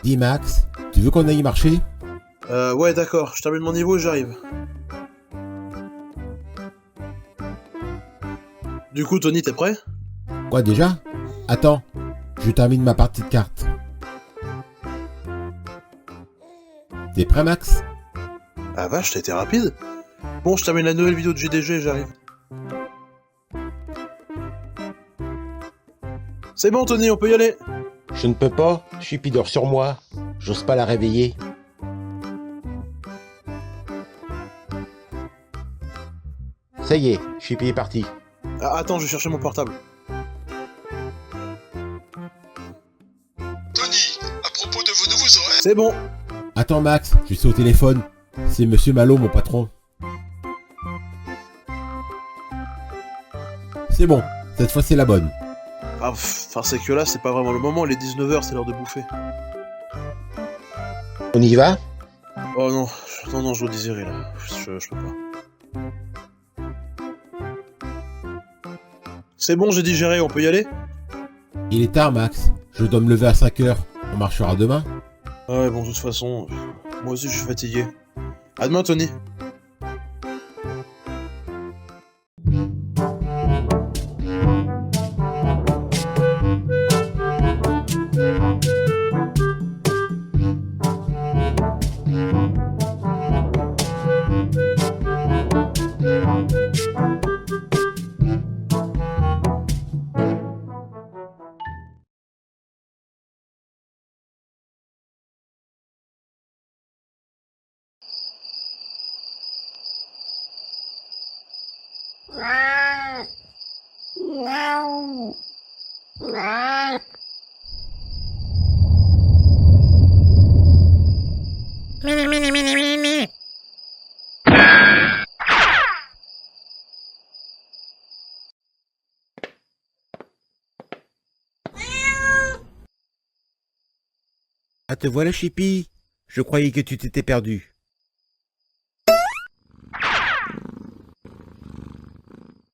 Dis Max, tu veux qu'on aille marcher? Ouais, d'accord, je termine mon niveau et j'arrive. Du coup, Tony, t'es prêt? Quoi déjà? Attends, je termine ma partie de cartes. T'es prêt Max? Ah vache, t'as été rapide. Bon, je termine la nouvelle vidéo de GDG et j'arrive. C'est bon, Tony, on peut y aller. Je ne peux pas, Chippy dort sur moi. J'ose pas la réveiller. Ça y est, Chippy est parti. Ah, attends, je vais chercher mon portable. Tony, à propos de vos nouveaux horaires... C'est bon. Attends Max, je suis au téléphone. C'est Monsieur Malo, mon patron. C'est bon, cette fois c'est la bonne. Ah, enfin, c'est que là, c'est pas vraiment le moment, il est 19h, c'est l'heure de bouffer. On y va? Oh non, non, je dois désirer là. Je peux pas. C'est bon, j'ai digéré, on peut y aller? Il est tard Max, je dois me lever à 5h. On marchera demain? Ouais, bon, de toute façon, moi aussi je suis fatigué. À demain, Tony. Ah te voilà Chippy. Je croyais que tu t'étais perdu.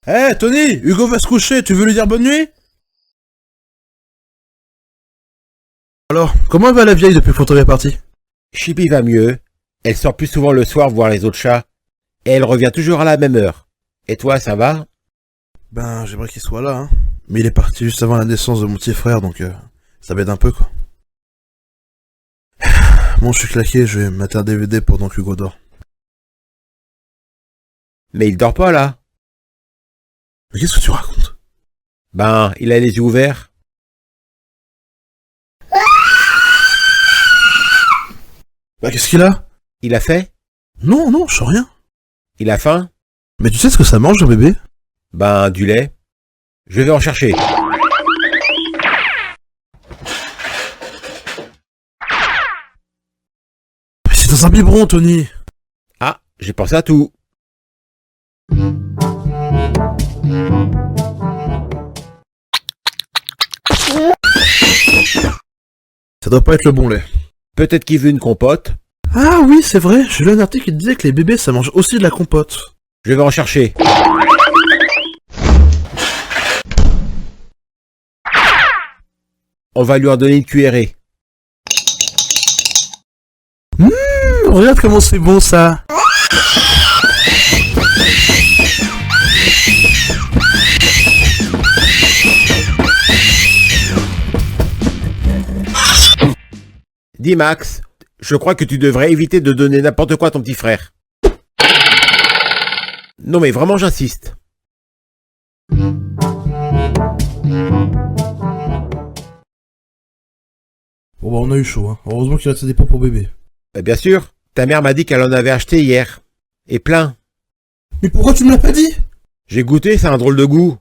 Eh, Tony, Hugo va se coucher, tu veux lui dire bonne nuit? Alors, comment va la vieille depuis que Fantôme est parti? Chippy va mieux. Elle sort plus souvent le soir voir les autres chats. Et elle revient toujours à la même heure. Et toi, ça va? Ben, j'aimerais qu'il soit là, hein. Mais il est parti juste avant la naissance de mon petit frère, donc ça m'aide un peu, quoi. Bon, je suis claqué, je vais mettre un DVD pendant que Hugo dort. Mais il dort pas là. Mais qu'est-ce que tu racontes? Ben, il a les yeux ouverts. Bah, qu'est-ce qu'il a? Il a fait? Non, non, je sens rien. Il a faim? Mais tu sais ce que ça mange, un bébé? Ben, du lait. Je vais en chercher. Mais c'est dans un biberon, Tony. Ah, j'ai pensé à tout. Ça doit pas être le bon lait. Peut-être qu'il veut une compote. Ah oui, c'est vrai, j'ai lu un article qui disait que les bébés, ça mange aussi de la compote. Je vais en chercher. On va lui en donner une cuillerée. Regarde comment c'est bon, ça. Dis Max, je crois que tu devrais éviter de donner n'importe quoi à ton petit frère. Non mais vraiment j'insiste. Bon bah on a eu chaud, hein. Heureusement qu'il restait des pots pour bébé. Bien sûr, ta mère m'a dit qu'elle en avait acheté hier. Et plein. Mais pourquoi tu me l'as pas dit? J'ai goûté, c'est un drôle de goût.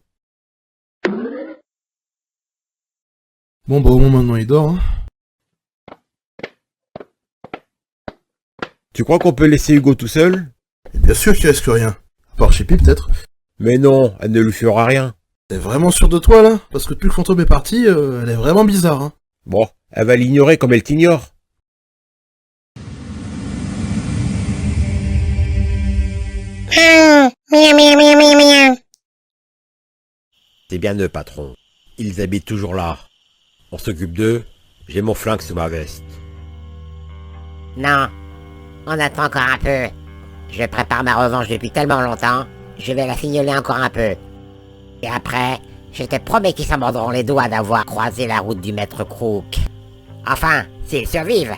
Bon bah au moins maintenant il dort, hein. Tu crois qu'on peut laisser Hugo tout seul? Et bien sûr qu'il risque rien. À part Chippy peut-être. Mais non, elle ne lui fera rien. T'es vraiment sûr de toi là? Parce que depuis que Fantôme est parti, elle est vraiment bizarre, hein. Bon, elle va l'ignorer comme elle t'ignore. C'est bien eux, patron. Ils habitent toujours là. On s'occupe d'eux. J'ai mon flingue sous ma veste. Non, on attend encore un peu. Je prépare ma revanche depuis tellement longtemps, je vais la signaler encore un peu. Et après, je te promets qu'ils s'en mordront les doigts d'avoir croisé la route du maître Crook. Enfin, s'ils survivent.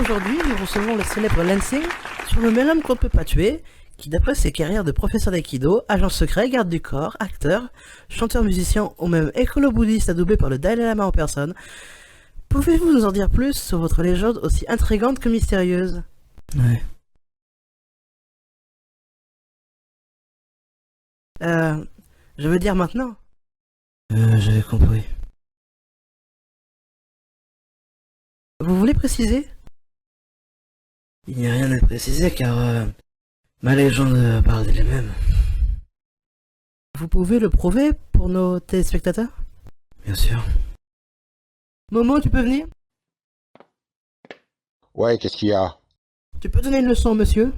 Aujourd'hui, nous recevons le célèbre Lansing, surnommé l'homme qu'on ne peut pas tuer, qui d'après ses carrières de professeur d'aïkido, agent secret, garde du corps, acteur, chanteur-musicien ou même écolo-bouddhiste adoubé par le Dalai Lama en personne, pouvez-vous nous en dire plus sur votre légende aussi intrigante que mystérieuse? Ouais. Je veux dire maintenant. J'avais compris. Vous voulez préciser? Il n'y a rien à préciser car ma légende parle d'elle-même. Vous pouvez le prouver pour nos téléspectateurs? Bien sûr. Momo, tu peux venir? Ouais, qu'est-ce qu'il y a? Tu peux donner une leçon, monsieur?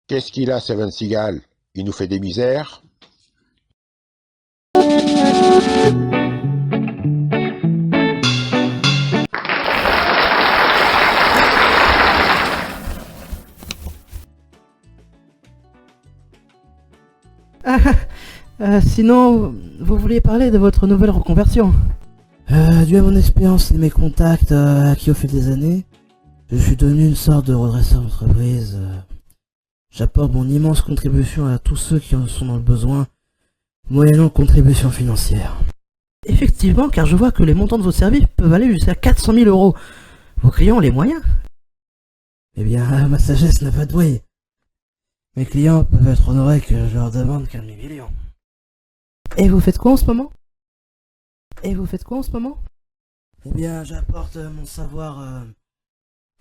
Qu'est-ce qu'il a, Seven Seagal? Il nous fait des misères? Sinon, vous vouliez parler de votre nouvelle reconversion? Dû à mon expérience et mes contacts acquis au fil des années, je suis devenu une sorte de redresseur d'entreprise. J'apporte mon immense contribution à tous ceux qui en sont dans le besoin, moyennant contribution financière. Effectivement, car je vois que les montants de vos services peuvent aller jusqu'à 400 000 euros. Vos clients ont les moyens? Eh bien, ma sagesse n'a pas de bruit. Mes clients peuvent être honorés que je leur demande qu'un demi-million. Et vous faites quoi en ce moment? Eh bien, j'apporte mon savoir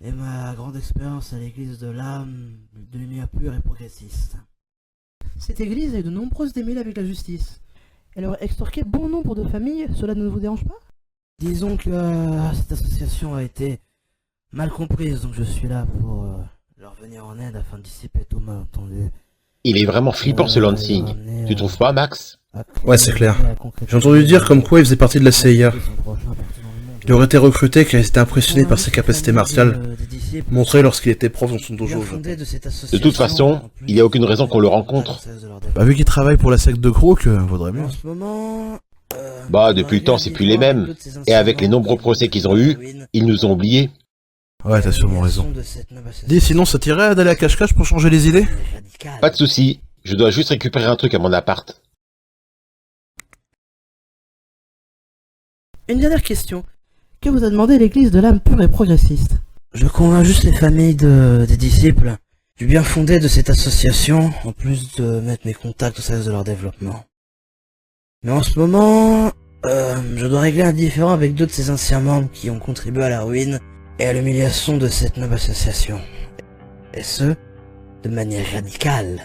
et ma grande expérience à l'église de l'âme, de lumière pure et progressiste. Cette église a eu de nombreuses démêlés avec la justice. Elle aurait extorqué bon nombre de familles, cela ne vous dérange pas? Disons que cette association a été mal comprise, donc je suis là pour leur venir en aide afin de dissiper tout malentendu. Il est vraiment flippant ce Lansing. Tu trouves pas, Max? Ouais, c'est clair. J'ai entendu dire comme quoi il faisait partie de la CIA. Il aurait été recruté car il était impressionné par ses capacités martiales, montrées lorsqu'il était prof dans son dojo. De toute façon, il n'y a aucune raison qu'on le rencontre. Bah vu qu'il travaille pour la secte de Crook, vaudrait mieux. Bah, depuis le temps, c'est plus les mêmes. Et avec les nombreux procès qu'ils ont eus, ils nous ont oubliés. Ouais, t'as sûrement raison. Dis, sinon ça t'irait d'aller à cache-cache pour changer les idées? Pas de souci, je dois juste récupérer un truc à mon appart. Une dernière question. Que vous a demandé l'église de l'âme pure et progressiste? Je convainc juste les familles des disciples du bien fondé de cette association, en plus de mettre mes contacts au service de leur développement. Mais en ce moment, je dois régler un différend avec deux de ces anciens membres qui ont contribué à la ruine et à l'humiliation de cette noble association. Et ce, de manière radicale.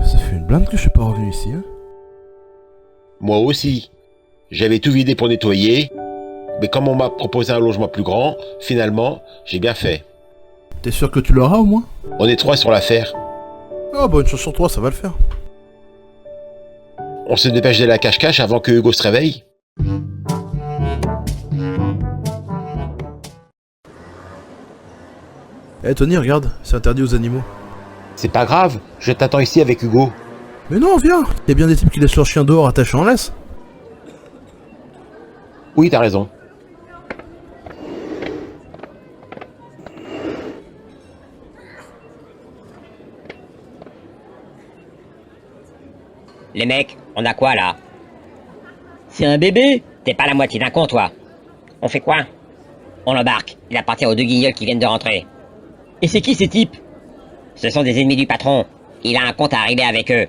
Ça fait une blinde que je suis pas revenu ici, hein. Moi aussi. J'avais tout vidé pour nettoyer, mais comme on m'a proposé un logement plus grand, finalement, j'ai bien fait. T'es sûr que tu l'auras au moins? On est 3 sur l'affaire. Ah bah une chance sur 3, ça va le faire. On se dépêche de la cache-cache avant que Hugo se réveille. Eh Tony, regarde, c'est interdit aux animaux. C'est pas grave, je t'attends ici avec Hugo. Mais non, viens. Y'a bien des types qui laissent leur chien dehors attaché en laisse. Oui, t'as raison. Les mecs, on a quoi là? C'est un bébé? T'es pas la moitié d'un con, toi. On fait quoi? On l'embarque. Il appartient aux deux guignols qui viennent de rentrer. Et c'est qui ces types? Ce sont des ennemis du patron. Il a un compte à régler avec eux.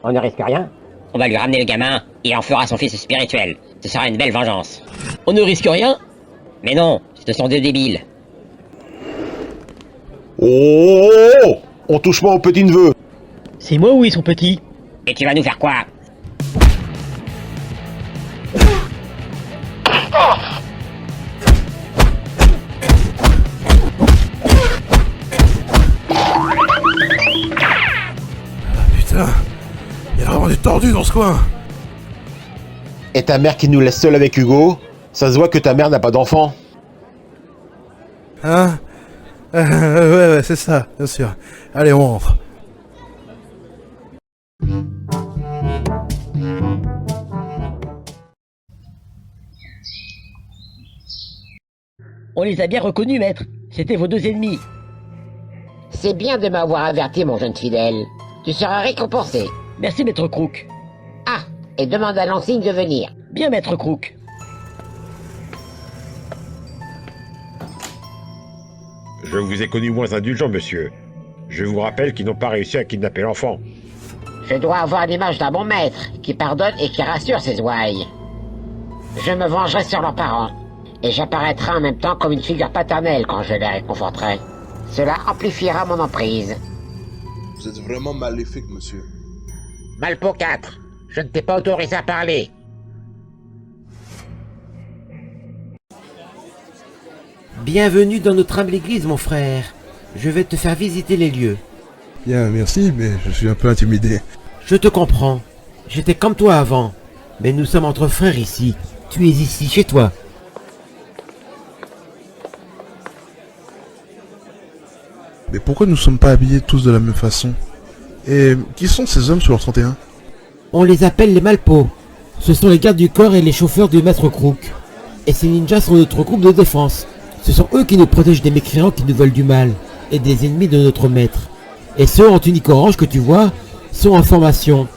On ne risque rien. On va lui ramener le gamin, et il en fera son fils spirituel. Ce sera une belle vengeance. On ne risque rien? Mais non, ce sont des débiles. Oh, on touche pas au petit-neveu. C'est moi ou ils sont petits? Et tu vas nous faire quoi? Putain, il y a vraiment du tordu dans ce coin. Et ta mère qui nous laisse seuls avec Hugo? Ça se voit que ta mère n'a pas d'enfant. Hein? Ouais, c'est ça, bien sûr. Allez, on rentre. On les a bien reconnus, maître. C'était vos deux ennemis. C'est bien de m'avoir averti, mon jeune fidèle. Tu seras récompensé. Merci, maître Crook. Ah, et demande à Lansing de venir. Bien, maître Crook. Je vous ai connu moins indulgent, monsieur. Je vous rappelle qu'ils n'ont pas réussi à kidnapper l'enfant. Je dois avoir l'image d'un bon maître, qui pardonne et qui rassure ses ouailles. Je me vengerai sur leurs parents, et j'apparaîtrai en même temps comme une figure paternelle quand je les réconforterai. Cela amplifiera mon emprise. Vous êtes vraiment maléfique, monsieur. Malpo 4, je ne t'ai pas autorisé à parler. Bienvenue dans notre humble église, mon frère. Je vais te faire visiter les lieux. Bien, merci, mais je suis un peu intimidé. Je te comprends. J'étais comme toi avant. Mais nous sommes entre frères ici. Tu es ici chez toi. Mais pourquoi nous sommes pas habillés tous de la même façon? Et qui sont ces hommes sur leur 31? On les appelle les Malpos. Ce sont les gardes du corps et les chauffeurs du maître Crook. Et ces ninjas sont notre groupe de défense. Ce sont eux qui nous protègent des mécréants qui nous veulent du mal. Et des ennemis de notre maître. Et ceux en tunique orange que tu vois sont en formation.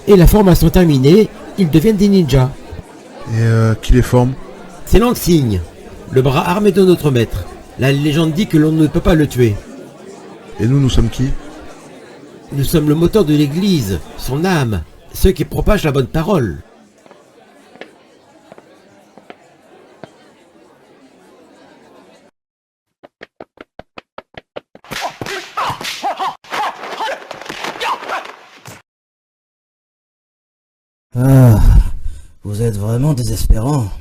Et la formation terminée, ils deviennent des ninjas. Et qui les forme? C'est Lansing, le bras armé de notre maître. La légende dit que l'on ne peut pas le tuer. Et nous sommes qui? Nous sommes le moteur de l'église, son âme, ceux qui propagent la bonne parole. Ah, vous êtes vraiment désespérant.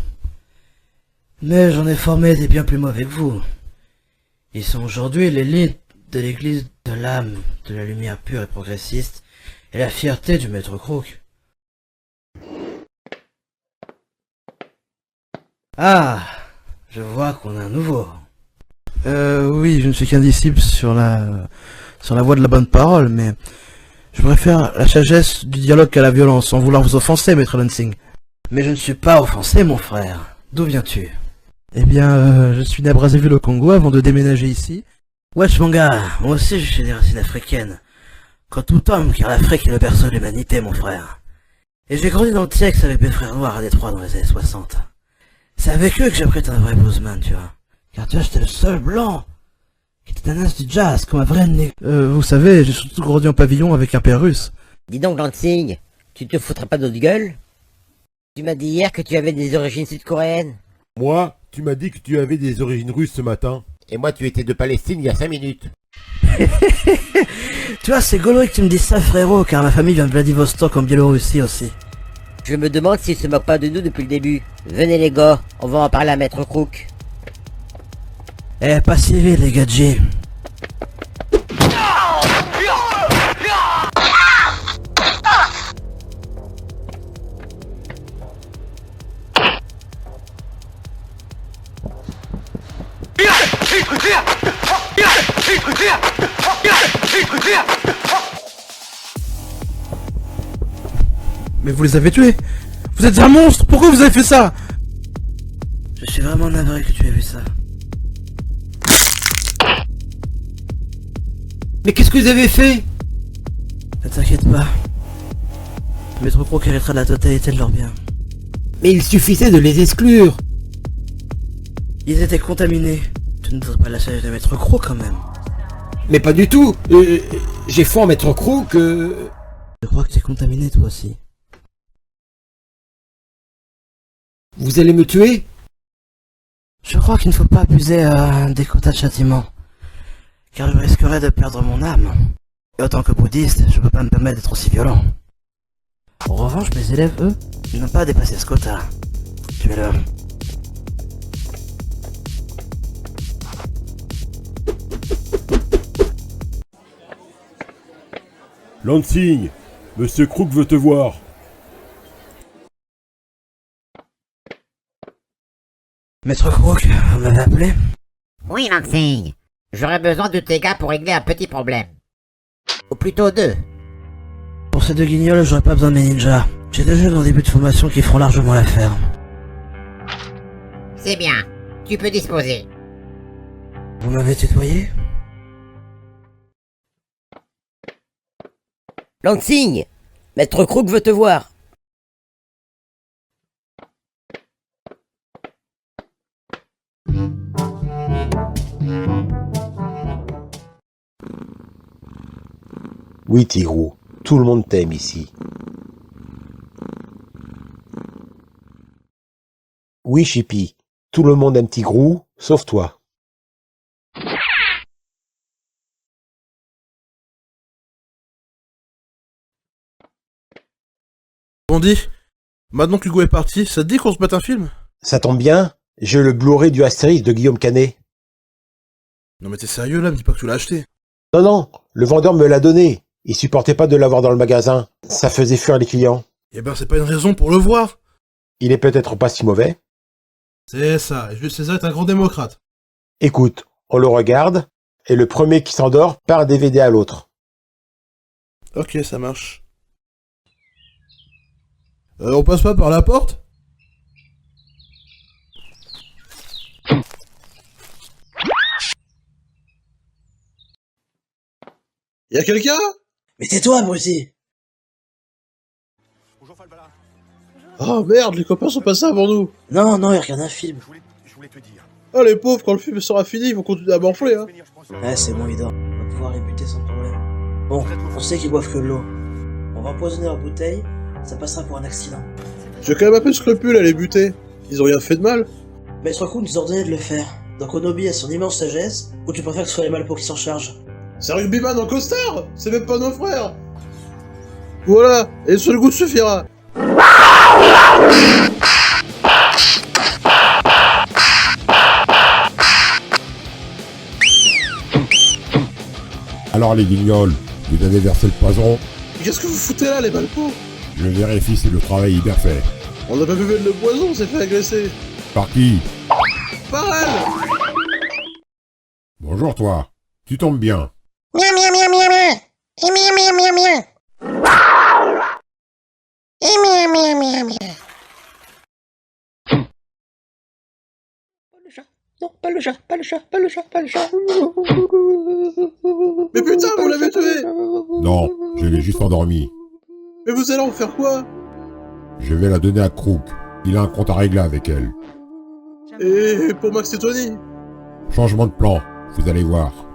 Mais j'en ai formé des bien plus mauvais que vous. Ils sont aujourd'hui l'élite de l'église de l'âme, de la lumière pure et progressiste, et la fierté du maître Crook. Ah, je vois qu'on a un nouveau. Oui, je ne suis qu'un disciple sur la voie de la bonne parole, mais je préfère la sagesse du dialogue qu'à la violence, sans vouloir vous offenser, maître Lansing. Mais je ne suis pas offensé, mon frère. D'où viens-tu? Eh bien, je suis né à Brazzaville au Congo avant de déménager ici. Wesh mon gars, moi aussi je suis des racines africaines. Comme tout homme, car l'Afrique est le berceau de l'humanité, mon frère. Et j'ai grandi dans le Tiex avec mes frères noirs à Détroit dans les années 60. C'est avec eux que j'ai appris un vrai bluesman, tu vois. Car tu vois, j'étais le seul blanc qui était un as du jazz, comme un vrai nègre. Vous savez, j'ai surtout grandi en pavillon avec un père russe. Dis donc, Lansing, tu te foutrais pas d'autre gueule? Tu m'as dit hier que tu avais des origines sud-coréennes. Moi, tu m'as dit que tu avais des origines russes ce matin. Et moi, tu étais de Palestine il y a 5 minutes. Tu vois, c'est gaulois que tu me dis ça, frérot, car ma famille vient de Vladivostok en Biélorussie aussi. Je me demande s'il se moque pas de nous depuis le début. Venez les gars, on va en parler à Maître Crook. Eh, pas si vite, les gadgets. Mais vous les avez tués! Vous êtes un monstre! Pourquoi vous avez fait ça? Je suis vraiment navré que tu aies vu ça. Mais qu'est-ce que vous avez fait? Ne t'inquiète pas. Maître Crook héritera la totalité de leurs biens. Mais il suffisait de les exclure. Ils étaient contaminés. Tu ne devrais pas la sagesse de Maître Crook quand même. Mais pas du tout. J'ai foi en Maître Crook. Je crois que tu es contaminé toi aussi. Vous allez me tuer? Je crois qu'il ne faut pas abuser des quotas de châtiment, car je risquerais de perdre mon âme. Et en tant que bouddhiste, je peux pas me permettre d'être aussi violent. En revanche, mes élèves, eux, n'ont pas dépassé ce quota. Tuez-le. Lansing, Monsieur Crook veut te voir. Maître Crook, vous m'avez appelé? Oui, Lansing. J'aurais besoin de tes gars pour régler un petit problème. Ou plutôt deux. Pour ces deux guignols, j'aurais pas besoin de mes ninjas. J'ai deux jeunes en début de formation qui feront largement l'affaire. C'est bien. Tu peux disposer. Vous m'avez tutoyé? Lansing, Maître Crook veut te voir. Oui, Tigrou, tout le monde t'aime ici. Oui, Chippy, tout le monde aime Tigrou, sauf toi. Bondy, maintenant que Hugo est parti, ça te dit qu'on se mette un film? Ça tombe bien, j'ai le Blu-ray du Astérix de Guillaume Canet. Non mais t'es sérieux là, me dis pas que tu l'as acheté. Non, non, le vendeur me l'a donné. Il supportait pas de l'avoir dans le magasin. Ça faisait fuir les clients. Eh ben c'est pas une raison pour le voir. Il est peut-être pas si mauvais. C'est ça, et Jules César est un grand démocrate. Écoute, on le regarde, et le premier qui s'endort part un DVD à l'autre. Ok, ça marche. On passe pas par la porte? Y'a quelqu'un? Mais tais-toi, Brucey! Oh merde, les copains sont passés avant nous. Non, non, il regarde un film. Oh les pauvres, quand le film sera fini, ils vont continuer à morfler, hein. Ouais, c'est bon, il dort. On va pouvoir les buter sans problème. Bon, on sait qu'ils boivent que de l'eau. On va empoisonner leur bouteille, ça passera pour un accident. J'ai quand même un peu de scrupule à les buter. Ils ont rien fait de mal. Maître Crook nous ordonnait de le faire. Donc on obéit à son immense sagesse, ou tu préfères que ce soit les Malpos qui s'en chargent? C'est un rugbyman en costard. C'est même pas nos frères. Voilà, et ce goût suffira. Alors les guignols, vous avez versé le poison? Mais qu'est-ce que vous foutez là, les malpos? Je vérifie si le travail est bien fait. On n'a pas bu le poison, on s'est fait agresser. Par qui? Par elle. Bonjour toi. Tu tombes bien. Miam miam miam miam miam. Et miam miam miam miam. Et miam miam miam miam. Non, pas le chat, pas le chat, pas le chat, pas le chat. Mais putain, vous l'avez tué. Non, je l'ai juste endormi. Mais vous allez en faire quoi? Je vais la donner à Crook. Il a un compte à régler avec elle. Et pour Max et Tony? Changement de plan, vous allez voir.